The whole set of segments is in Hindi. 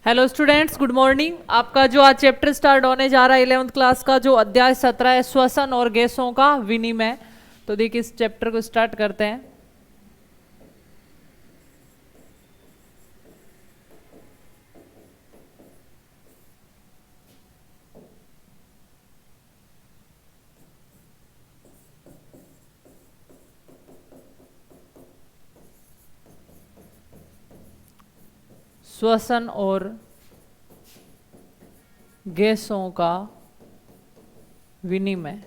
Hello students, good morning. आपका जो आज चैप्टर स्टार्ट होने जा रहा है 11th क्लास का, जो अध्याय 17 है, श्वसन और गैसों का विनिमय। तो देखिए इस चैप्टर को स्टार्ट करते हैं। श्वसन और गैसों का विनिमय।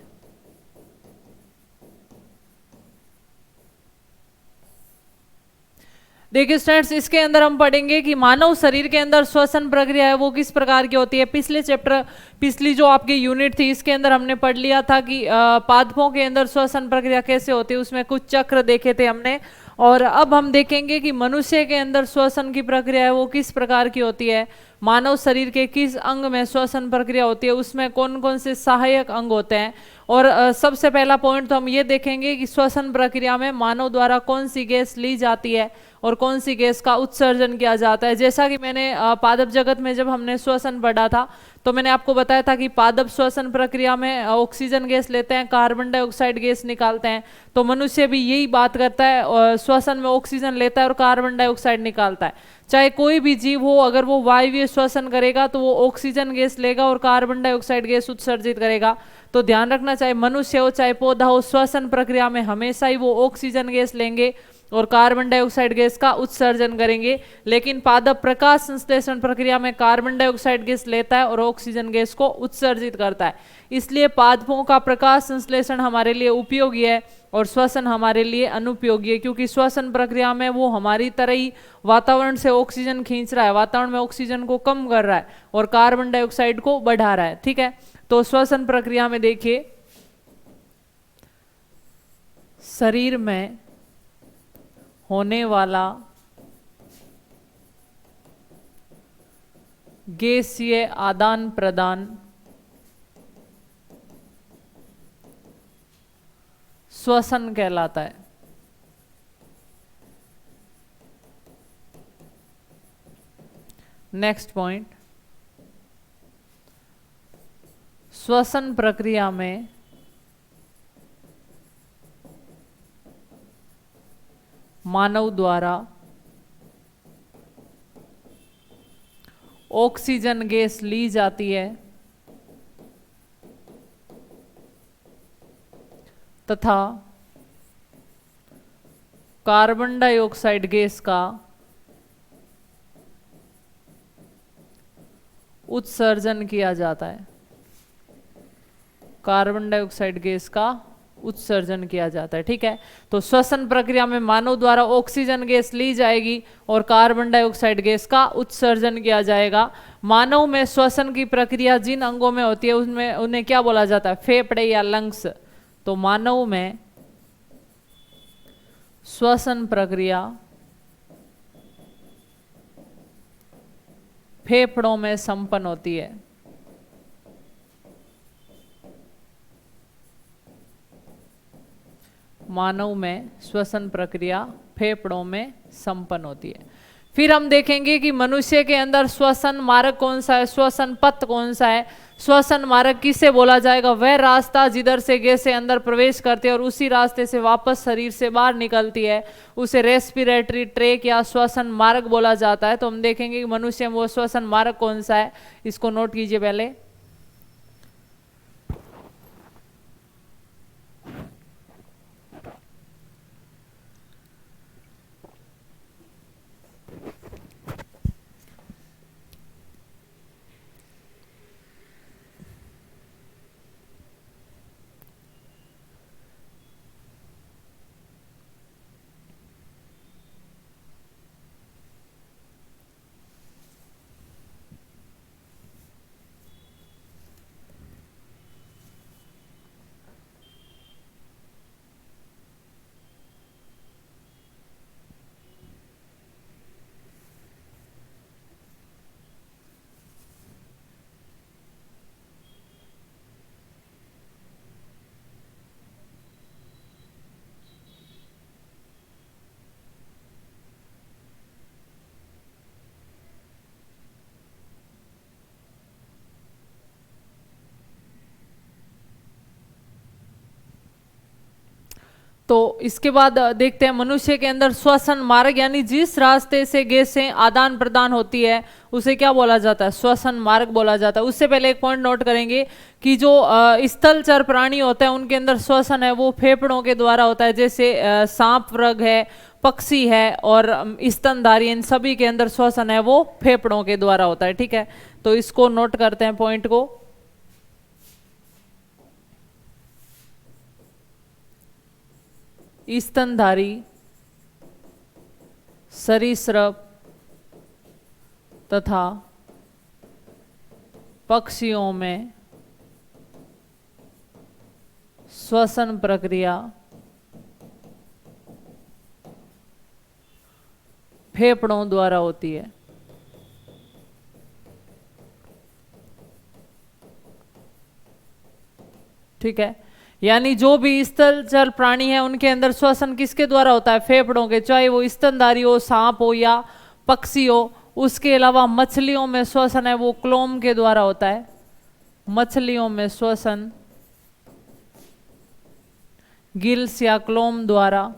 देखिए स्टूडेंट्स, इसके अंदर हम पढ़ेंगे कि मानव शरीर के अंदर श्वसन प्रक्रिया है वो किस प्रकार की होती है। पिछले चैप्टर, पिछली जो आपकी यूनिट थी, इसके अंदर हमने पढ़ लिया था कि पादपों के अंदर श्वसन प्रक्रिया कैसे होती है। उसमें कुछ चक्र देखे थे हमने। और अब हम देखेंगे कि मनुष्य के अंदर श्वसन की प्रक्रिया है वो किस प्रकार की होती है। मानव शरीर के किस अंग में श्वसन प्रक्रिया होती है, उसमें कौन कौन से सहायक अंग होते हैं। और सबसे पहला पॉइंट तो हम ये देखेंगे कि श्वसन प्रक्रिया में मानव द्वारा कौन सी गैस ली जाती है और कौन सी गैस का उत्सर्जन किया जाता है। जैसा कि मैंने पादप जगत में जब हमने श्वसन पढ़ा था तो मैंने आपको बताया था कि पादप श्वसन प्रक्रिया में ऑक्सीजन गैस लेते हैं, कार्बन डाइऑक्साइड गैस निकालते हैं। तो मनुष्य भी यही बात करता है, और श्वसन में ऑक्सीजन लेता है और कार्बन डाइऑक्साइड निकालता है। चाहे कोई भी जीव हो, अगर वो वायवीय श्वसन करेगा तो वो ऑक्सीजन गैस लेगा और कार्बन डाइऑक्साइड गैस उत्सर्जित करेगा। तो ध्यान रखना, चाहे मनुष्य हो चाहे पौधा हो, श्वसन प्रक्रिया में हमेशा ही वो ऑक्सीजन गैस लेंगे और कार्बन डाइऑक्साइड गैस का उत्सर्जन करेंगे। लेकिन पादप प्रकाश संश्लेषण प्रक्रिया में कार्बन डाइऑक्साइड गैस लेता है और ऑक्सीजन गैस को उत्सर्जित करता है। इसलिए पादपों का प्रकाश संश्लेषण हमारे लिए उपयोगी है और श्वसन हमारे लिए अनुपयोगी है, क्योंकि श्वसन प्रक्रिया में वो हमारी तरह ही वातावरण से ऑक्सीजन खींच रहा है, वातावरण में ऑक्सीजन को कम कर रहा है और कार्बन डाइऑक्साइड को बढ़ा रहा है। ठीक है, तो श्वसन प्रक्रिया में देखिए, शरीर में होने वाला गैसीय आदान प्रदान श्वसन कहलाता है। नेक्स्ट पॉइंट, श्वसन प्रक्रिया में मानव द्वारा ऑक्सीजन गैस ली जाती है तथा कार्बन डाइऑक्साइड गैस का उत्सर्जन किया जाता है। कार्बन डाइऑक्साइड गैस का उत्सर्जन किया जाता है। ठीक है, तो श्वसन प्रक्रिया में मानव द्वारा ऑक्सीजन गैस ली जाएगी और कार्बन डाइऑक्साइड गैस का उत्सर्जन किया जाएगा। मानव में श्वसन की प्रक्रिया जिन अंगों में होती है उसमें उन्हें क्या बोला जाता है, फेफड़े या लंग्स। तो मानव में श्वसन प्रक्रिया फेफड़ों में संपन्न होती है। मानव में श्वसन प्रक्रिया फेफड़ों में संपन्न होती है। फिर हम देखेंगे कि मनुष्य के अंदर श्वसन मार्ग कौन सा है, श्वसन पथ कौन सा है। श्वसन मार्ग किसे बोला जाएगा, वह रास्ता जिधर से गैसें अंदर प्रवेश करती है और उसी रास्ते से वापस शरीर से बाहर निकलती है, उसे रेस्पिरेटरी ट्रैक या श्वसन मार्ग बोला जाता है। तो हम देखेंगे कि मनुष्य में वो श्वसन मार्ग कौन सा है, इसको नोट कीजिए पहले। तो इसके बाद देखते हैं मनुष्य के अंदर श्वसन मार्ग, यानी जिस रास्ते से गैसें आदान प्रदान होती है उसे क्या बोला जाता है, श्वसन मार्ग बोला जाता है। उससे पहले एक पॉइंट नोट करेंगे कि जो स्थलचर प्राणी होते हैं उनके अंदर श्वसन है वो फेफड़ों के द्वारा होता है, जैसे सांप वर्ग है, पक्षी है और स्तनधारी, इन सभी के अंदर श्वसन है वो फेफड़ों के द्वारा होता है। ठीक है, तो इसको नोट करते हैं पॉइंट को। स्तनधारी सरीसृप तथा पक्षियों में श्वसन प्रक्रिया फेफड़ों द्वारा होती है। ठीक है, यानी जो भी स्थलचर प्राणी है उनके अंदर श्वसन किसके द्वारा होता है, फेफड़ों के, चाहे वो स्तनधारी हो, सांप हो या पक्षी हो। उसके अलावा मछलियों में श्वसन है वो क्लोम के द्वारा होता है। मछलियों में श्वसन गिल्स या क्लोम द्वारा।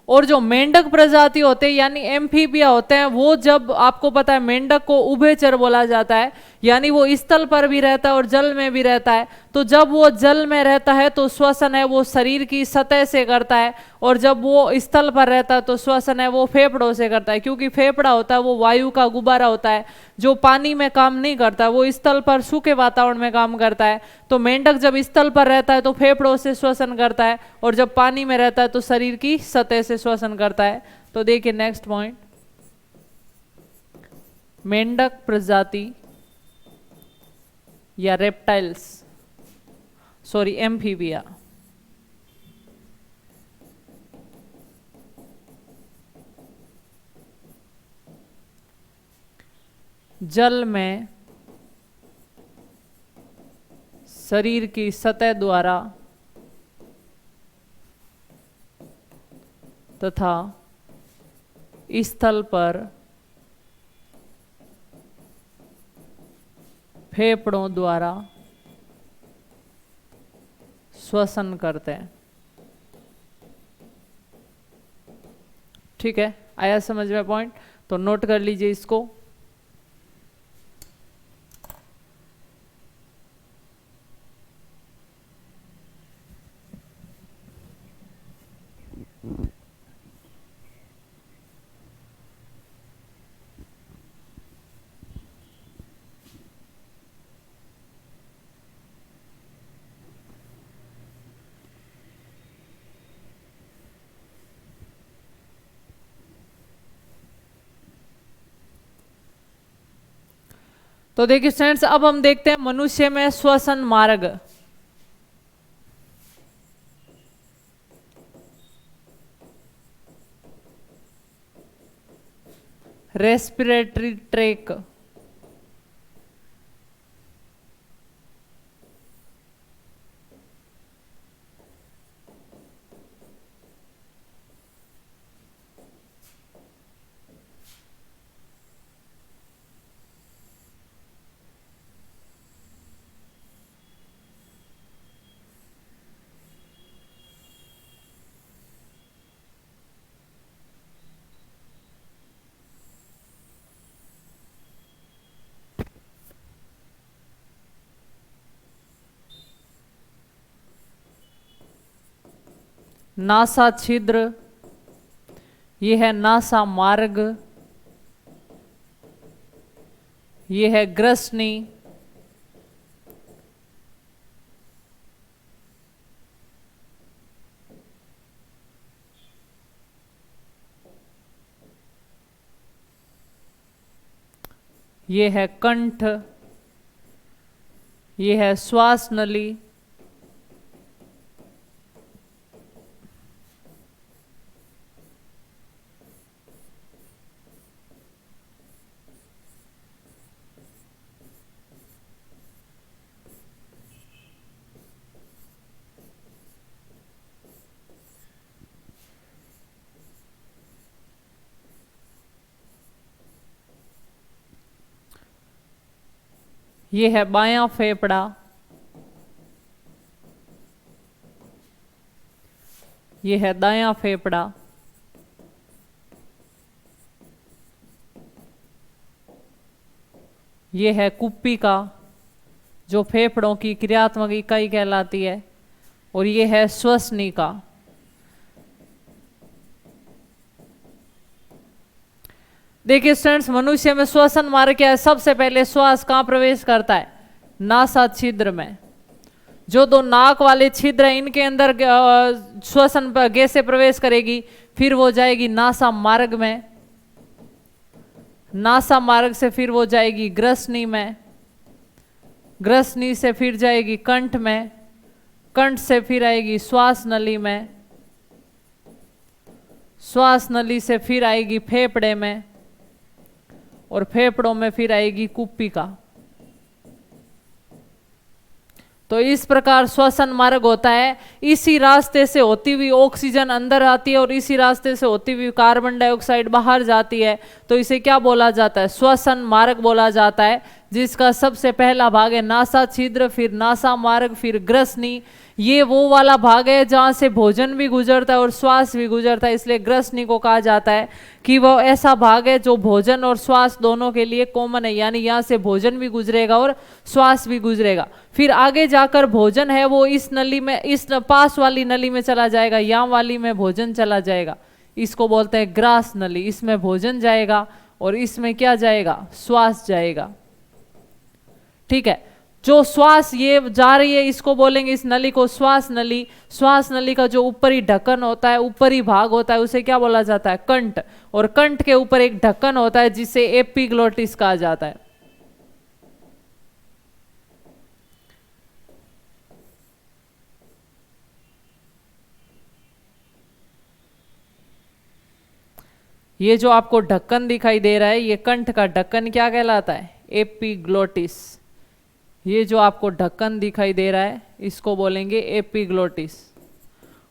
और जो मेंढक प्रजाति होते हैं यानी एम्फीबिया होते हैं, वो जब आपको पता है मेंढक को उभयचर बोला जाता है, यानी वो स्थल पर भी रहता है और जल में भी रहता है। तो जब वो जल में रहता है तो श्वसन है वो शरीर की सतह से करता है, और जब वो स्थल पर रहता है तो श्वसन है वो फेफड़ों से करता है, क्योंकि फेफड़ा होता है वो वायु का गुब्बारा होता है जो पानी में काम नहीं करता, वो स्थल पर सूखे वातावरण में काम करता है। तो मेंढक जब स्थल पर रहता है तो फेफड़ों से श्वसन करता है, और जब पानी में रहता है तो शरीर की सतह से श्वसन करता है। तो देखिए नेक्स्ट पॉइंट, मेंढक प्रजाति या रेप्टाइल्स, सॉरी एम्फीबिया, जल में शरीर की सतह द्वारा तथा स्थल पर फेफड़ों द्वारा श्वसन करते हैं। ठीक है, आया समझ में पॉइंट? तो नोट कर लीजिए इसको। तो देखिए स्टूडेंट्स, अब हम देखते हैं मनुष्य में श्वसन मार्ग। रेस्पिरेटरी ट्रैक, नासा छिद्र, ये है नासा मार्ग, ये है ग्रसनी, ये है कंठ, ये है श्वास नली, ये है बायां फेफड़ा, ये है दायां फेफड़ा, ये है कुप्पिका जो फेफड़ों की क्रियात्मक इकाई कहलाती है, और ये है श्वसनिका। देखिए स्टूडेंट्स, मनुष्य में श्वसन मार्ग क्या है? सबसे पहले श्वास कहाँ प्रवेश करता है? नासा छिद्र में। जो दो नाक वाले छिद्र हैं इनके अंदर श्वसन गैसें प्रवेश करेगी, फिर वो जाएगी नासा मार्ग में, नासा मार्ग से फिर वो जाएगी ग्रसनी में, ग्रसनी से फिर जाएगी कंठ में, कंठ से फिर आएगी श्वास नली में, श्वास नली से फिर आएगी फेफड़े में, और फेफड़ों में फिर आएगी कुप्पिका। तो इस प्रकार श्वसन मार्ग होता है। इसी रास्ते से होती हुई ऑक्सीजन अंदर आती है और इसी रास्ते से होती हुई कार्बन डाइऑक्साइड बाहर जाती है। तो इसे क्या बोला जाता है? श्वसन मार्ग बोला जाता है, जिसका सबसे पहला भाग है नासा छिद्र, फिर नासा मार्ग, फिर ग्रसनी। ये वो वाला भाग है जहाँ से भोजन भी गुजरता है और श्वास भी गुजरता है, इसलिए ग्रसनी को कहा जाता है कि वो ऐसा भाग है जो भोजन और श्वास दोनों के लिए कॉमन है, यानी यहाँ से भोजन भी गुजरेगा और श्वास भी गुजरेगा। फिर आगे जाकर भोजन है वो इस नली में, इस पास वाली नली में चला जाएगा, यहाँ वाली में भोजन चला जाएगा, इसको बोलते हैं ग्रास नली। इसमें भोजन जाएगा और इसमें क्या जाएगा? श्वास जाएगा। ठीक है, जो श्वास ये जा रही है इसको बोलेंगे, इस नली को श्वास नली। श्वास नली का जो ऊपरी ढक्कन होता है, ऊपरी भाग होता है, उसे क्या बोला जाता है? कंठ। और कंठ के ऊपर एक ढक्कन होता है जिसे एपिग्लोटिस कहा जाता है। ये जो आपको ढक्कन दिखाई दे रहा है, ये कंठ का ढक्कन क्या कहलाता है? एपिग्लोटिस। ये जो आपको ढक्कन दिखाई दे रहा है इसको बोलेंगे एपिग्लोटिस।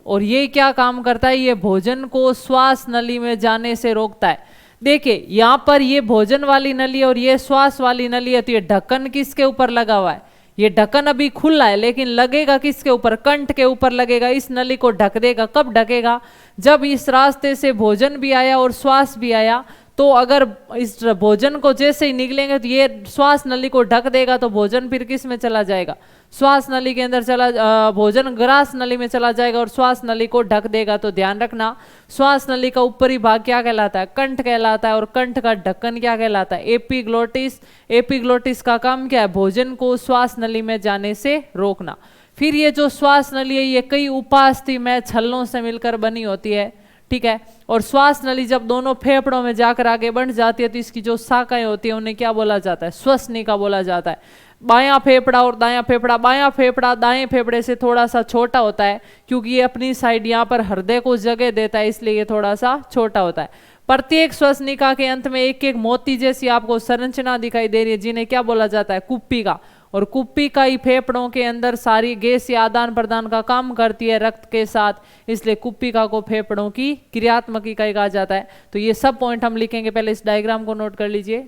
और ये क्या काम करता है? ये भोजन को श्वास नली में जाने से रोकता है। देखिए यहाँ पर ये भोजन वाली नली और ये श्वास वाली नली है, तो ये ढक्कन किसके ऊपर लगा हुआ है? ये ढक्कन अभी खुला है, लेकिन लगेगा किसके ऊपर? कंठ के ऊपर लगेगा, इस नली को ढक देगा। कब ढकेगा? जब इस रास्ते से भोजन भी आया और श्वास भी आया। तो अगर इस भोजन को जैसे ही निकलेंगे तो ये श्वास नली को ढक देगा, तो भोजन फिर किस में चला जाएगा? श्वास नली के अंदर चला, भोजन ग्रास नली में चला जाएगा और श्वास नली को ढक देगा। तो ध्यान रखना, श्वास नली का ऊपरी भाग क्या कहलाता है? कंठ कहलाता है। और कंठ का ढक्कन क्या कहलाता है? एपिग्लोटिस। एपिग्लोटिस का काम क्या है? भोजन को श्वास नली में जाने से रोकना। फिर ये जो श्वास नली है ये कई उपास्थि छल्लों से मिलकर बनी होती है। ठीक है, और श्वास नली जब दोनों फेफड़ों में जाकर आगे बढ़ जाती है तो इसकी जो शाखाएं होती है उन्हें क्या बोला जाता है? श्वसनिका बोला जाता है। बायां फेफड़ा और दायां फेफड़ा, बायां फेफड़ा दाएं फेफड़े से थोड़ा सा छोटा होता है, क्योंकि ये अपनी साइड यहाँ पर हृदय को जगह देता है, इसलिए ये थोड़ा सा छोटा होता है। प्रत्येक श्वसनिका के अंत में एक एक मोती जैसी आपको संरचना दिखाई दे रही है, जिन्हें क्या बोला जाता है? कुप्पिका। और कुप्पिका ही फेफड़ों के अंदर सारी गैस या आदान प्रदान का काम करती है रक्त के साथ, इसलिए कुप्पिका को फेफड़ों की क्रियात्मक इकाई कहा जाता है। तो ये सब पॉइंट हम लिखेंगे, पहले इस डायग्राम को नोट कर लीजिए।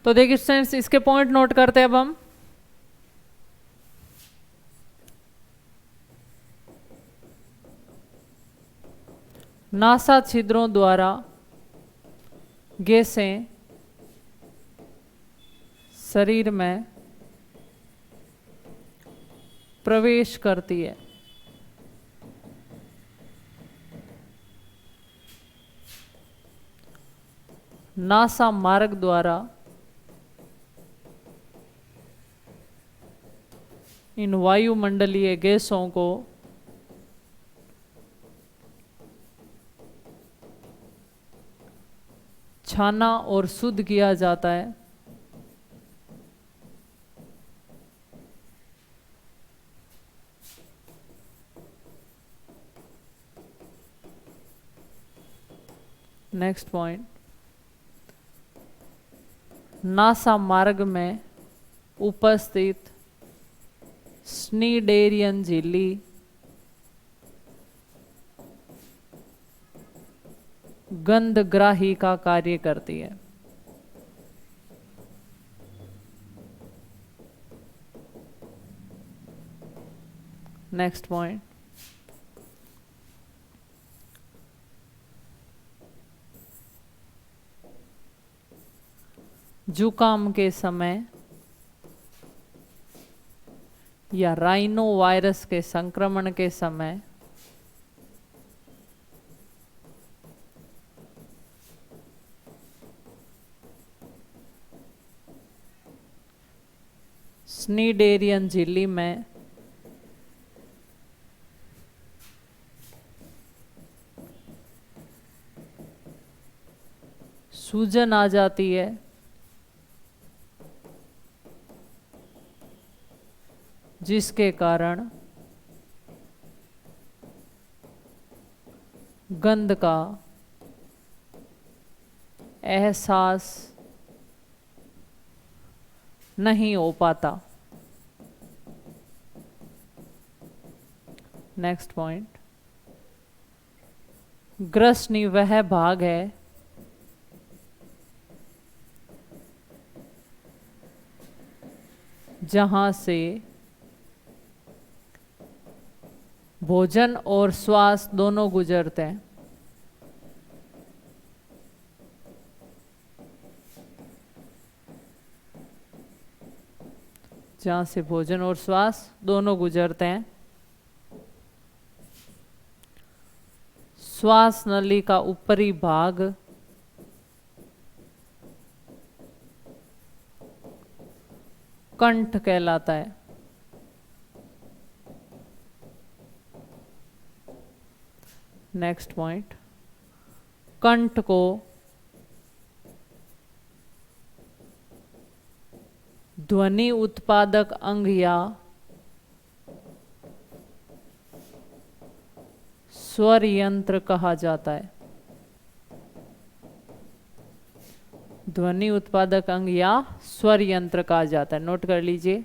तो देखिए स्टूडेंट्स, इसके पॉइंट नोट करते हैं अब हम। नासा छिद्रों द्वारा गैसें शरीर में प्रवेश करती है। नासा मार्ग द्वारा इन वायुमंडलीय गैसों को छाना और शुद्ध किया जाता है। नेक्स्ट पॉइंट, नासा मार्ग में उपस्थित स्नीडेरियन झिल्ली गंधग्राही का कार्य करती है। नेक्स्ट पॉइंट, जुकाम के समय या राइनो वायरस के संक्रमण के समय स्नीडेरियन झिल्ली में सूजन आ जाती है, जिसके कारण गंध का एहसास नहीं हो पाता। नेक्स्ट पॉइंट, ग्रसनी वह भाग है जहां से भोजन और श्वास दोनों गुजरते हैं। जहां से भोजन और श्वास दोनों गुजरते हैं। श्वास नली का ऊपरी भाग कंठ कहलाता है। नेक्स्ट पॉइंट, कंठ को ध्वनि उत्पादक अंग या स्वर यंत्र कहा जाता है। ध्वनि उत्पादक अंग या स्वर यंत्र कहा जाता है, नोट कर लीजिए।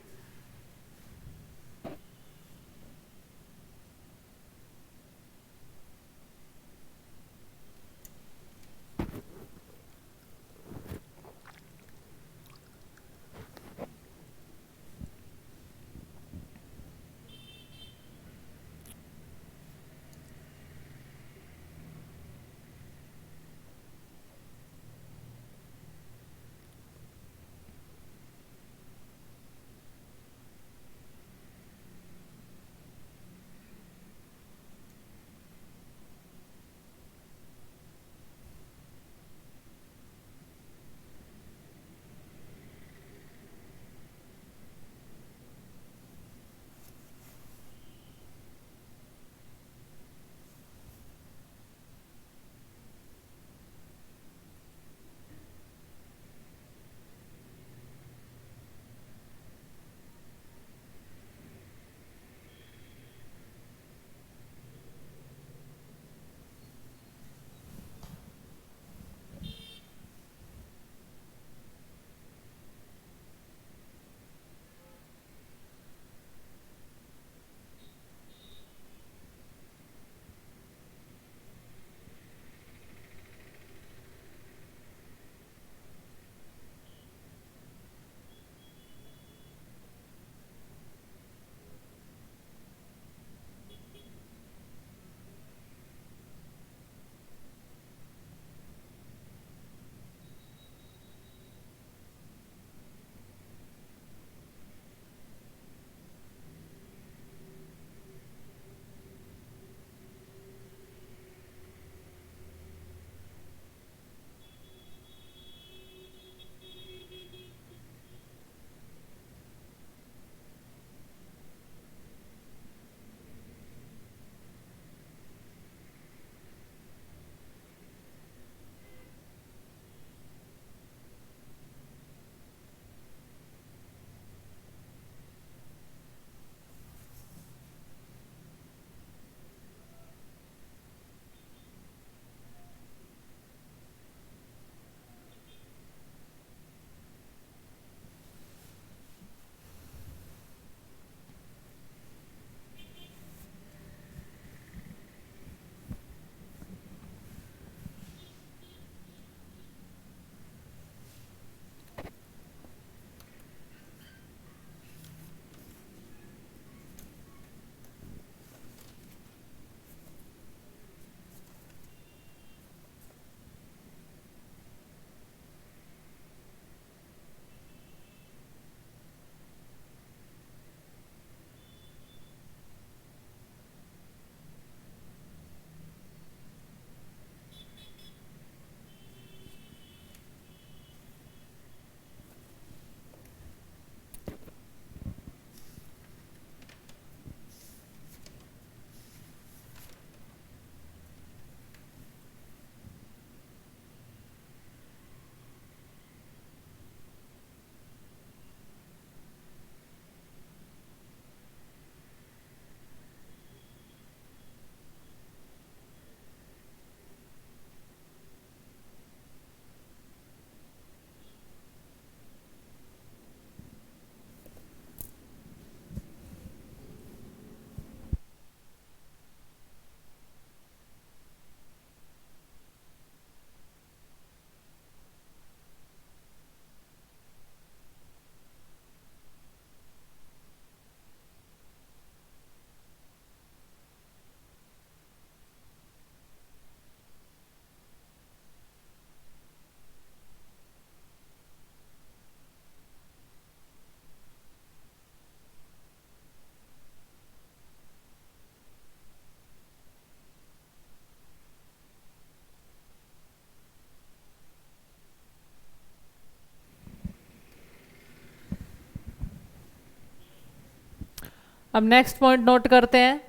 अब नेक्स्ट पॉइंट नोट करते हैं।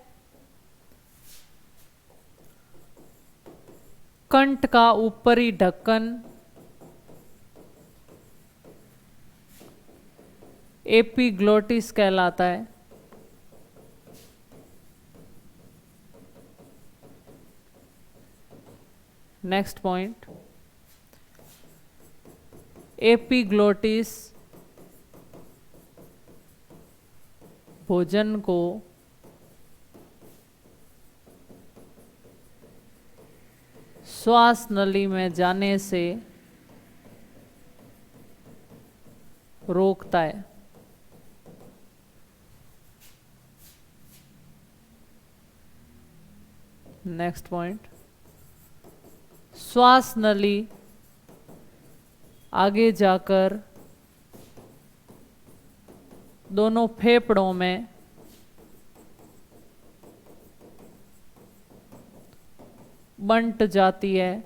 कंठ का ऊपरी ढक्कन एपिग्लोटिस कहलाता है। नेक्स्ट पॉइंट, एपिग्लोटिस भोजन को श्वास नली में जाने से रोकता है। नेक्स्ट पॉइंट, श्वास नली आगे जाकर दोनों फेफड़ों में बंट जाती है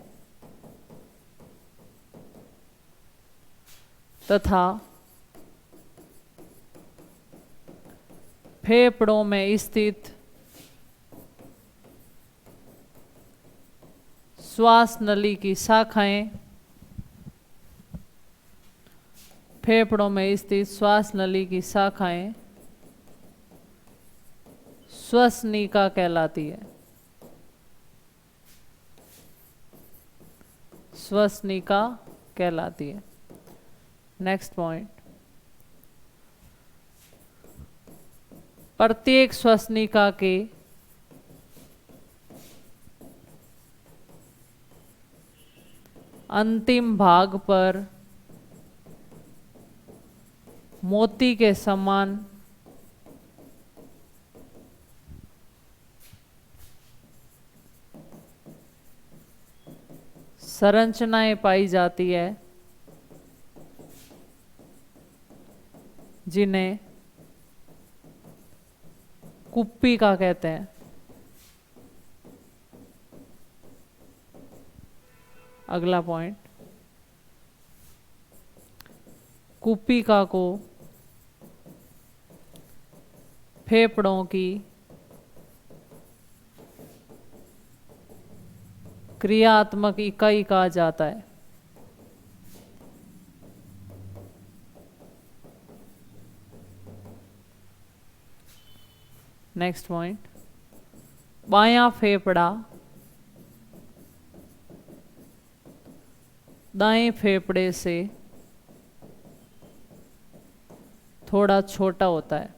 तथा फेफड़ों में स्थित श्वास नली की शाखाएं फेफड़ों में स्थित श्वास नली की शाखाएं श्वसनिका कहलाती है। श्वसनिका कहलाती है। नेक्स्ट पॉइंट, प्रत्येक श्वसनिका के अंतिम भाग पर मोती के समान संरचनाएं पाई जाती है जिन्हें कुप्पिका कहते हैं। अगला पॉइंट, कुप्पिका को फेफड़ों की क्रियात्मक इकाई कहा जाता है। नेक्स्ट पॉइंट, बायां फेफड़ा दाएं फेफड़े से थोड़ा छोटा होता है।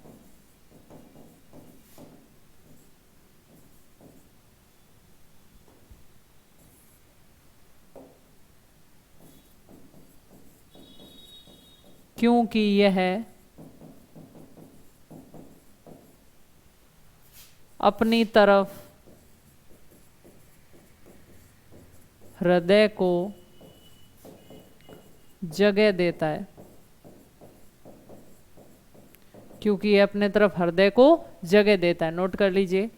क्योंकि यह अपनी तरफ हृदय को जगह देता है। क्योंकि यह अपने तरफ हृदय को जगह देता है। नोट कर लीजिए।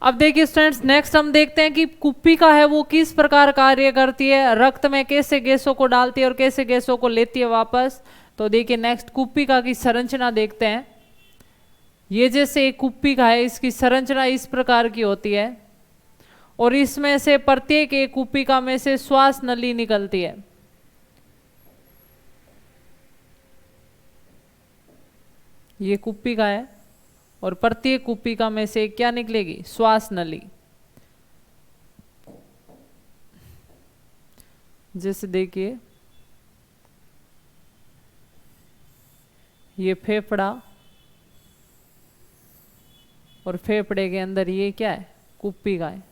अब देखिए स्टूडेंट्स, नेक्स्ट हम देखते हैं कि कुप्पिका है वो किस प्रकार कार्य करती है, रक्त में कैसे गैसों को डालती है और कैसे गैसों को लेती है वापस। तो देखिए नेक्स्ट कुप्पिका की संरचना देखते हैं। ये जैसे एक कुप्पिका है, इसकी संरचना इस प्रकार की होती है और इसमें से प्रत्येक एक कुप्पिका में से श्वास नली निकलती है। ये कुप्पिका है और प्रत्येक कुप्पिका में से क्या निकलेगी, श्वास नली। जैसे देखिए ये फेफड़ा और फेफड़े के अंदर ये क्या है, कुप्पिका है।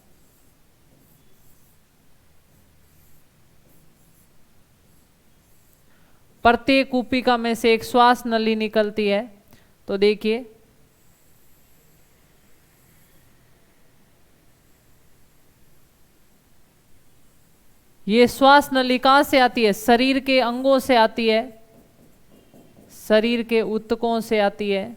प्रत्येक कुप्पिका में से एक श्वास नली निकलती है। तो देखिए ये श्वास नली कहां से आती है, शरीर के अंगों से आती है, शरीर के ऊतकों से आती है।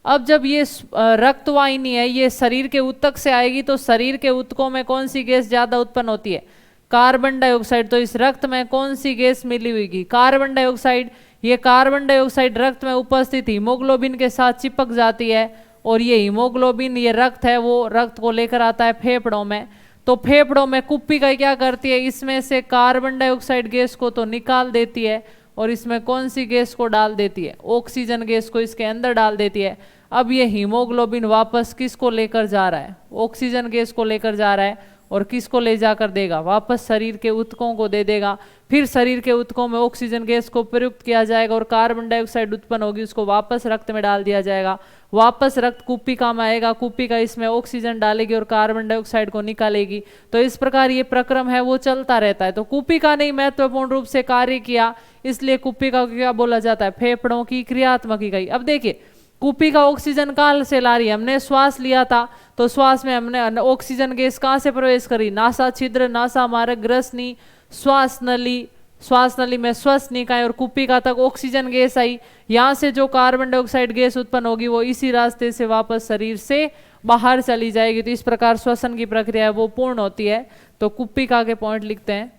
अब जब ये रक्तवाहिनी है ये शरीर के ऊतक से आएगी तो शरीर के ऊतकों में कौन सी गैस ज्यादा उत्पन्न होती है, कार्बन डाइऑक्साइड। तो इस रक्त में कौन सी गैस मिली हुई की, कार्बन डाइऑक्साइड। ये कार्बन डाइऑक्साइड रक्त में उपस्थित हीमोग्लोबिन के साथ चिपक जाती है और ये हीमोग्लोबिन, ये रक्त है वो रक्त को लेकर आता है फेफड़ों में। तो फेफड़ों में कुप्पिका क्या करती है, इसमें से कार्बन डाइऑक्साइड गैस को तो निकाल देती है और इसमें कौन सी गैस को डाल देती है, ऑक्सीजन गैस को इसके अंदर डाल देती है। अब ये हीमोग्लोबिन वापस किसको लेकर जा रहा है, ऑक्सीजन गैस को लेकर जा रहा है और किसको ले जाकर देगा, वापस शरीर के ऊतकों को दे देगा। फिर शरीर के ऊतकों में ऑक्सीजन गैस को प्रयुक्त किया जाएगा और कार्बन डाइऑक्साइड उत्पन्न होगी, उसको वापस रक्त में डाल दिया जाएगा। वापस रक्त कुप्पिका में आएगा, कुप्पिका इसमें ऑक्सीजन डालेगी और कार्बन डाइऑक्साइड को निकालेगी। तो इस प्रकार ये प्रक्रम है वो चलता रहता है। तो कुप्पिका ने महत्वपूर्ण रूप से कार्य किया, इसलिए कुप्पिका को क्या बोला जाता है, फेफड़ों की क्रियात्मक इकाई। अब देखिए कुप्पिका ऑक्सीजन कहाँ से ला रही है, हमने श्वास लिया था तो श्वास में हमने ऑक्सीजन गैस कहाँ से प्रवेश करी, नासा छिद्र, नासा मार्ग, ग्रसनी, श्वास नली, श्वास नली में श्वसनिकाएं और कुप्पिका तक ऑक्सीजन गैस आई। यहाँ से जो कार्बन डाइऑक्साइड गैस उत्पन्न होगी वो इसी रास्ते से वापस शरीर से बाहर चली जाएगी। तो इस प्रकार श्वसन की प्रक्रिया है वो पूर्ण होती है। तो कुप्पिका के पॉइंट लिखते हैं,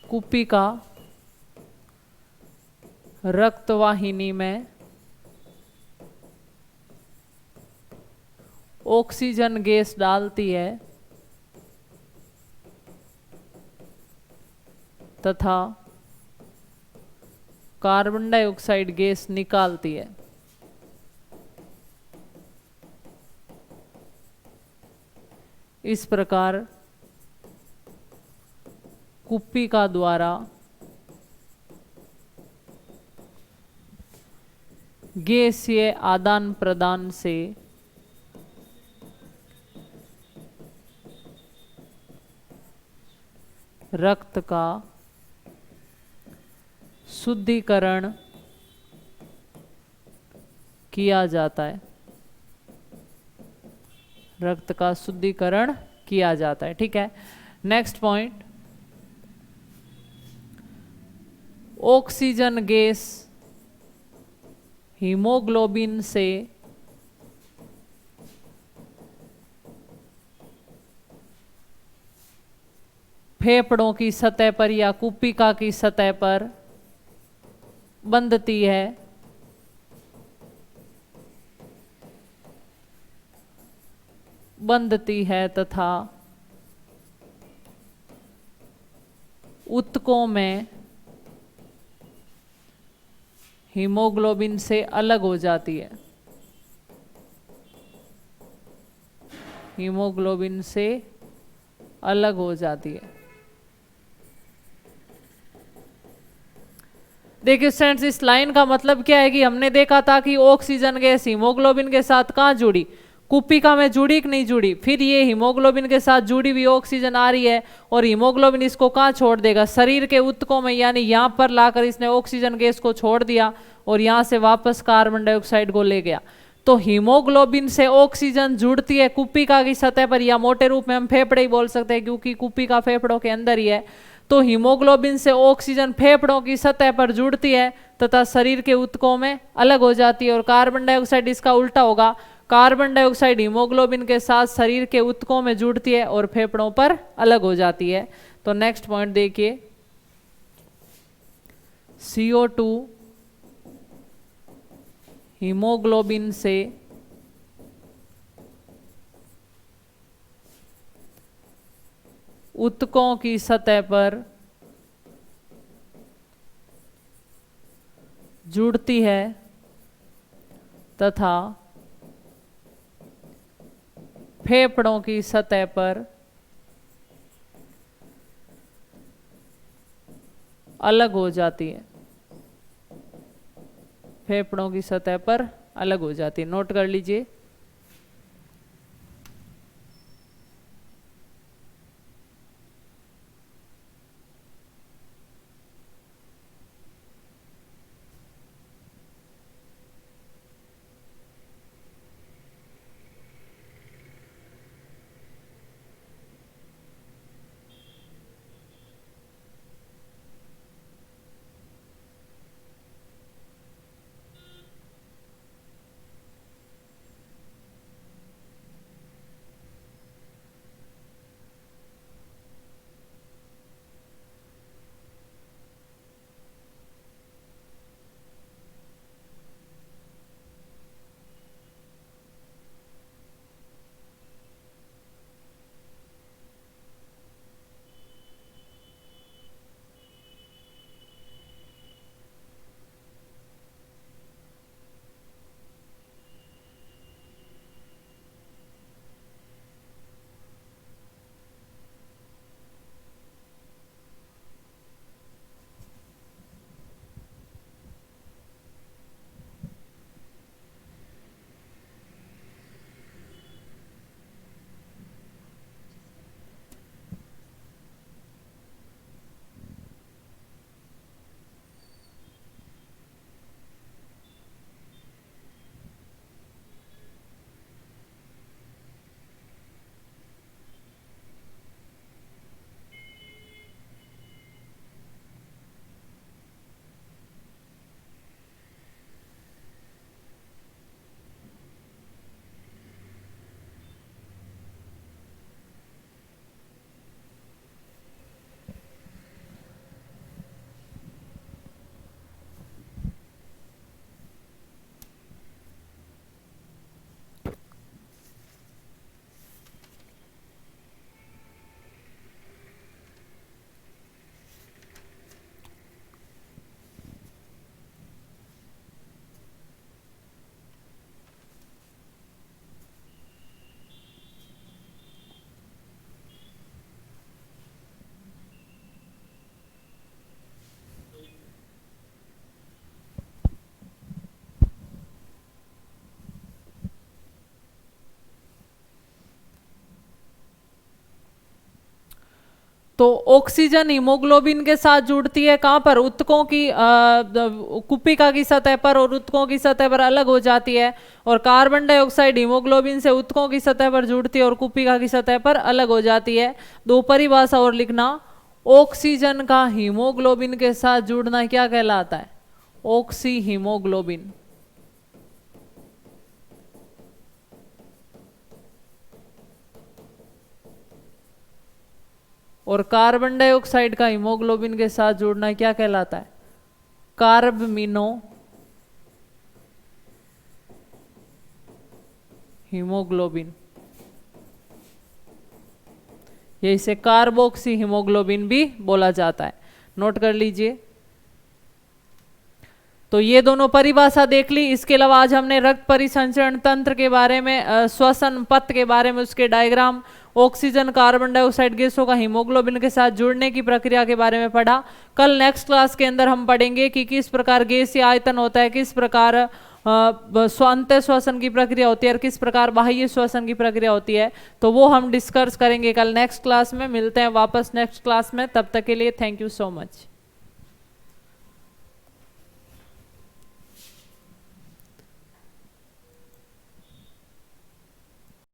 कुप्पिका रक्तवाहिनी में ऑक्सीजन गैस डालती है तथा कार्बन डाइऑक्साइड गैस निकालती है। इस प्रकार कुप्पिका द्वारा गैसीय आदान प्रदान से रक्त का शुद्धिकरण किया जाता है, रक्त का शुद्धिकरण किया जाता है। ठीक है, next point, oxygen gas haemoglobin से फेफड़ों की सतह पर या कुप्पिका की सतह पर बंधती है तथा ऊतकों में हीमोग्लोबिन से अलग हो जाती है, हीमोग्लोबिन से अलग हो जाती है। देखिए स्टूडेंट्स, इस लाइन का मतलब क्या है कि हमने देखा था कि ऑक्सीजन गैस हीमोग्लोबिन के साथ कहाँ जुड़ी, कुप्पिका में जुड़ी कि नहीं जुड़ी। फिर ये हीमोग्लोबिन के साथ जुड़ी हुई ऑक्सीजन आ रही है और हीमोग्लोबिन इसको कहाँ छोड़ देगा, शरीर के ऊतकों में, यानी यहाँ पर लाकर इसने ऑक्सीजन गैस को छोड़ दिया और यहाँ से वापस कार्बन डाइऑक्साइड को ले गया। तो हीमोग्लोबिन से ऑक्सीजन जुड़ती है कुप्पिका की सतह पर, या मोटे रूप में हम फेफड़े ही बोल सकते हैं क्योंकि कुप्पिका फेफड़ों के अंदर ही है। तो हीमोग्लोबिन से ऑक्सीजन फेफड़ों की सतह पर जुड़ती है तथा शरीर के ऊतकों में अलग हो जाती है, और कार्बन डाइऑक्साइड इसका उल्टा होगा। कार्बन डाइऑक्साइड हीमोग्लोबिन के साथ शरीर के ऊतकों में जुड़ती है और फेफड़ों पर अलग हो जाती है। तो नेक्स्ट पॉइंट देखिए, CO2 हीमोग्लोबिन से ऊतकों की सतह पर जुड़ती है तथा फेफड़ों की सतह पर अलग हो जाती है, फेफड़ों की सतह पर अलग हो जाती है। नोट कर लीजिए। तो ऑक्सीजन हीमोग्लोबिन के साथ जुड़ती है कहाँ पर, ऊतकों की कुपिका की सतह पर, और ऊतकों की सतह पर अलग हो जाती है। और कार्बन डाइऑक्साइड हीमोग्लोबिन से ऊतकों की सतह पर जुड़ती है और कुपिका की सतह पर अलग हो जाती है। दो परिभाषा और लिखना, ऑक्सीजन का हीमोग्लोबिन के साथ जुड़ना क्या कहलाता है, ऑक्सी हीमोग्लोबिन। और कार्बन डाइऑक्साइड का हीमोग्लोबिन के साथ जुड़ना क्या कहलाता है, कार्बमिनो हीमोग्लोबिन। ये इसे कार्बोक्सी हीमोग्लोबिन भी बोला जाता है। नोट कर लीजिए। तो ये दोनों परिभाषा देख ली। इसके अलावा आज हमने रक्त परिसंचरण तंत्र के बारे में, श्वसन पथ के बारे में, उसके डायग्राम, ऑक्सीजन कार्बन डाइऑक्साइड गैसों का हीमोग्लोबिन के साथ जुड़ने की प्रक्रिया के बारे में पढ़ा। कल नेक्स्ट क्लास के अंदर हम पढ़ेंगे कि किस प्रकार गैसीय आयतन होता है, किस प्रकार अंतः श्वसन की प्रक्रिया होती है और किस प्रकार बाह्य श्वसन की प्रक्रिया होती है। तो वो हम डिस्कस करेंगे कल नेक्स्ट क्लास में। मिलते हैं वापस नेक्स्ट क्लास में, तब तक के लिए थैंक यू सो मच।